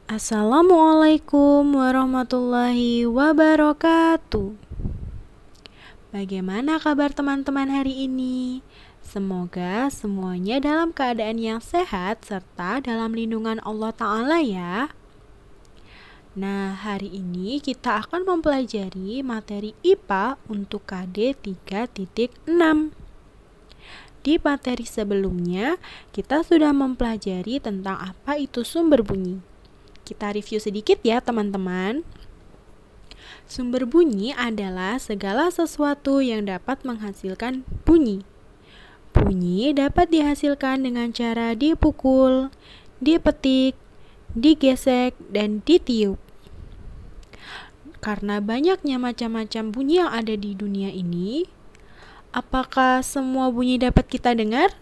Assalamualaikum warahmatullahi wabarakatuh. Bagaimana kabar teman-teman hari ini? Semoga semuanya dalam keadaan yang sehat serta dalam lindungan Allah Ta'ala ya. Nah, hari ini kita akan mempelajari materi IPA untuk KD 3.6. Di materi sebelumnya, kita sudah mempelajari tentang apa itu sumber bunyi. Kita review sedikit ya teman-teman. Sumber bunyi adalah segala sesuatu yang dapat menghasilkan bunyi. Bunyi dapat dihasilkan dengan cara dipukul, dipetik, digesek, dan ditiup. Karena banyaknya macam-macam bunyi yang ada di dunia ini, apakah semua bunyi dapat kita dengar?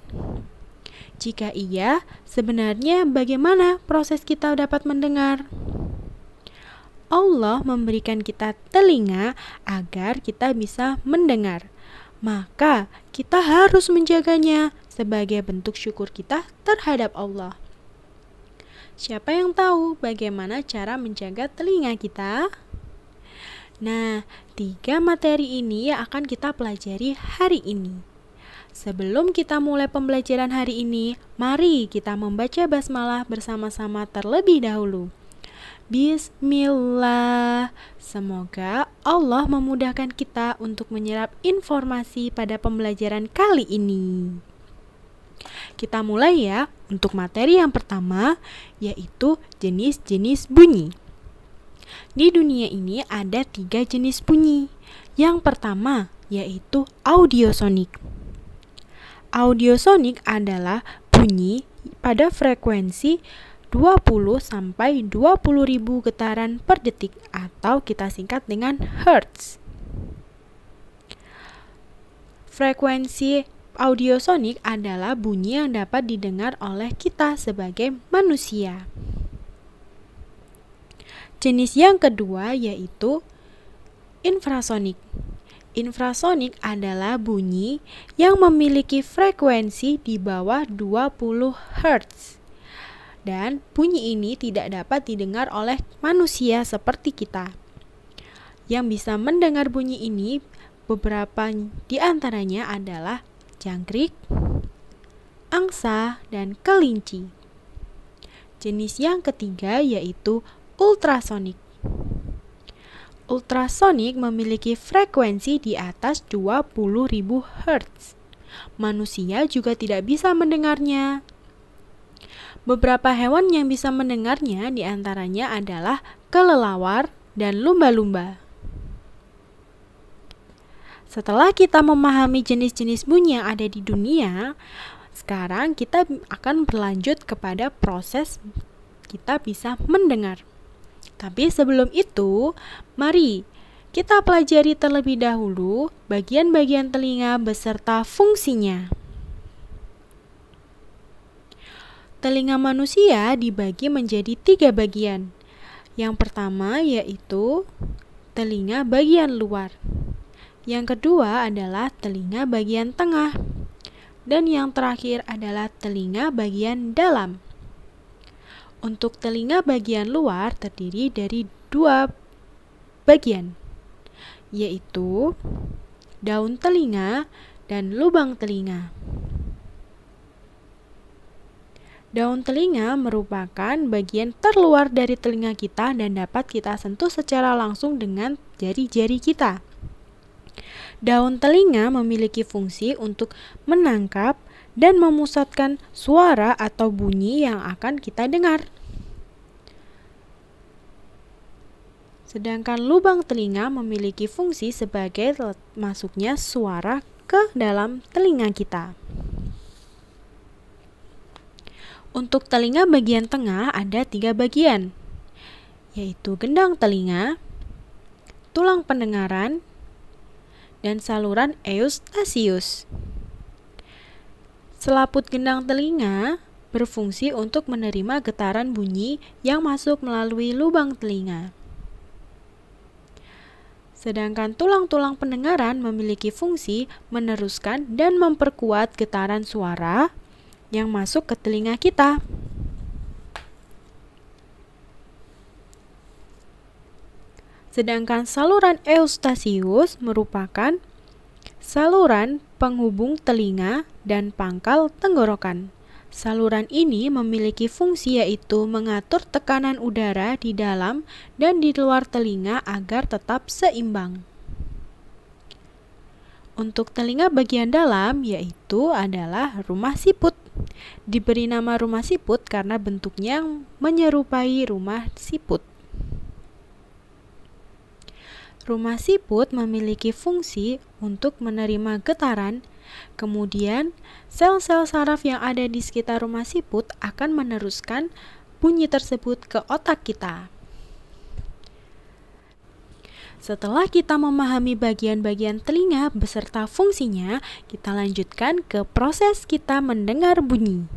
Jika iya, sebenarnya bagaimana proses kita dapat mendengar? Allah memberikan kita telinga agar kita bisa mendengar. Maka kita harus menjaganya sebagai bentuk syukur kita terhadap Allah. Siapa yang tahu bagaimana cara menjaga telinga kita? Nah, 3 materi ini yang akan kita pelajari hari ini. Sebelum kita mulai pembelajaran hari ini, mari kita membaca basmalah bersama-sama terlebih dahulu. Bismillah. Semoga Allah memudahkan kita untuk menyerap informasi pada pembelajaran kali ini. Kita mulai ya, untuk materi yang pertama, yaitu jenis-jenis bunyi. Di dunia ini ada 3 jenis bunyi. Yang pertama, yaitu audiosonik. Audiosonik adalah bunyi pada frekuensi 20 sampai 20.000 getaran per detik atau kita singkat dengan hertz. Frekuensi audiosonik adalah bunyi yang dapat didengar oleh kita sebagai manusia. Jenis yang kedua yaitu infrasonik. Infrasonik adalah bunyi yang memiliki frekuensi di bawah 20 Hz. Dan bunyi ini tidak dapat didengar oleh manusia seperti kita. Yang bisa mendengar bunyi ini, beberapa di antaranya adalah jangkrik, angsa, dan kelinci. Jenis yang ketiga yaitu ultrasonik. Ultrasonik memiliki frekuensi di atas 20.000 Hz. Manusia juga tidak bisa mendengarnya. Beberapa hewan yang bisa mendengarnya diantaranya adalah kelelawar dan lumba-lumba. Setelah kita memahami jenis-jenis bunyi yang ada di dunia, sekarang kita akan berlanjut kepada proses kita bisa mendengar. Tapi sebelum itu, mari kita pelajari terlebih dahulu bagian-bagian telinga beserta fungsinya. Telinga manusia dibagi menjadi 3 bagian. Yang pertama yaitu telinga bagian luar. Yang kedua adalah telinga bagian tengah. Dan yang terakhir adalah telinga bagian dalam. Untuk telinga bagian luar terdiri dari 2 bagian, yaitu daun telinga dan lubang telinga. Daun telinga merupakan bagian terluar dari telinga kita dan dapat kita sentuh secara langsung dengan jari-jari kita. Daun telinga memiliki fungsi untuk menangkap dan memusatkan suara atau bunyi yang akan kita dengar. Sedangkan lubang telinga memiliki fungsi sebagai masuknya suara ke dalam telinga kita. Untuk telinga bagian tengah ada 3 bagian, yaitu gendang telinga, tulang pendengaran, dan saluran eustasius. Selaput gendang telinga berfungsi untuk menerima getaran bunyi yang masuk melalui lubang telinga. Sedangkan tulang-tulang pendengaran memiliki fungsi meneruskan dan memperkuat getaran suara yang masuk ke telinga kita. Sedangkan saluran Eustachius merupakan saluran penghubung telinga dan pangkal tenggorokan. Saluran ini memiliki fungsi yaitu mengatur tekanan udara di dalam dan di luar telinga agar tetap seimbang. Untuk telinga bagian dalam yaitu adalah rumah siput. Diberi nama rumah siput karena bentuknya menyerupai rumah siput. Rumah siput memiliki fungsi untuk menerima getaran, kemudian sel-sel saraf yang ada di sekitar rumah siput akan meneruskan bunyi tersebut ke otak kita. Setelah kita memahami bagian-bagian telinga beserta fungsinya, kita lanjutkan ke proses kita mendengar bunyi.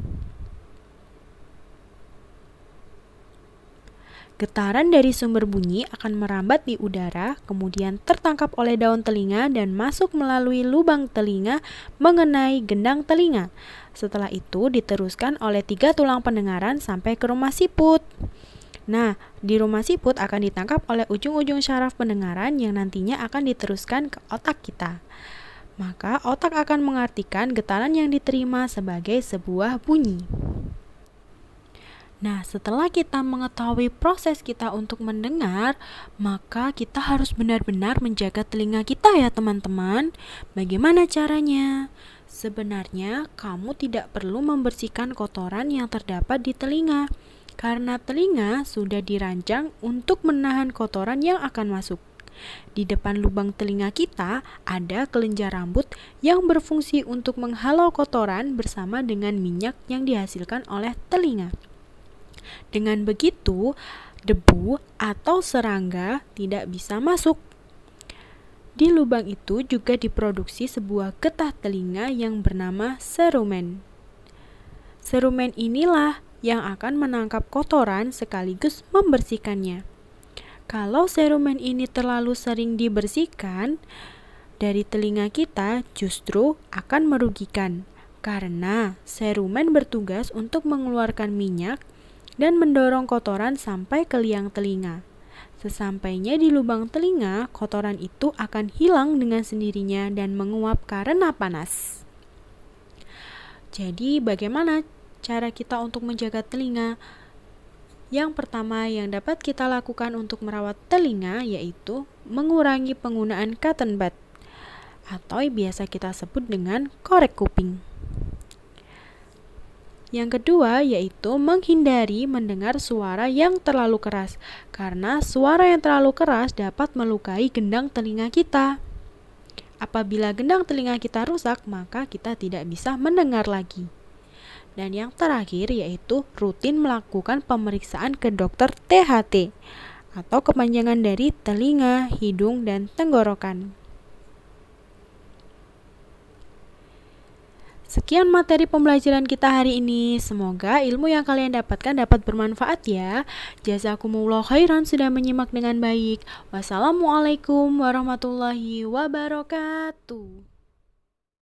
Getaran dari sumber bunyi akan merambat di udara, kemudian tertangkap oleh daun telinga dan masuk melalui lubang telinga mengenai gendang telinga. Setelah itu diteruskan oleh 3 tulang pendengaran sampai ke rumah siput. Nah, di rumah siput akan ditangkap oleh ujung-ujung syaraf pendengaran yang nantinya akan diteruskan ke otak kita. Maka otak akan mengartikan getaran yang diterima sebagai sebuah bunyi. Nah, setelah kita mengetahui proses kita untuk mendengar, maka kita harus benar-benar menjaga telinga kita ya teman-teman. Bagaimana caranya? Sebenarnya, kamu tidak perlu membersihkan kotoran yang terdapat di telinga, karena telinga sudah dirancang untuk menahan kotoran yang akan masuk. Di depan lubang telinga kita ada kelenjar rambut yang berfungsi untuk menghalau kotoran bersama dengan minyak yang dihasilkan oleh telinga. Dengan begitu, debu atau serangga tidak bisa masuk. Di lubang itu juga diproduksi sebuah getah telinga yang bernama serumen. Serumen inilah yang akan menangkap kotoran sekaligus membersihkannya. Kalau serumen ini terlalu sering dibersihkan dari telinga kita, justru akan merugikan, karena serumen bertugas untuk mengeluarkan minyak dan mendorong kotoran sampai ke liang telinga. Sesampainya di lubang telinga, kotoran itu akan hilang dengan sendirinya dan menguap karena panas. Jadi, bagaimana cara kita untuk menjaga telinga? Yang pertama yang dapat kita lakukan untuk merawat telinga yaitu mengurangi penggunaan cotton bud atau biasa kita sebut dengan korek kuping. Yang kedua yaitu menghindari mendengar suara yang terlalu keras, karena suara yang terlalu keras dapat melukai gendang telinga kita. Apabila gendang telinga kita rusak, maka kita tidak bisa mendengar lagi. Dan yang terakhir yaitu rutin melakukan pemeriksaan ke dokter THT atau kepanjangan dari telinga, hidung, dan tenggorokan. Sekian materi pembelajaran kita hari ini. Semoga ilmu yang kalian dapatkan dapat bermanfaat ya. Jazakumullah khairan sudah menyimak dengan baik. Wassalamualaikum warahmatullahi wabarakatuh.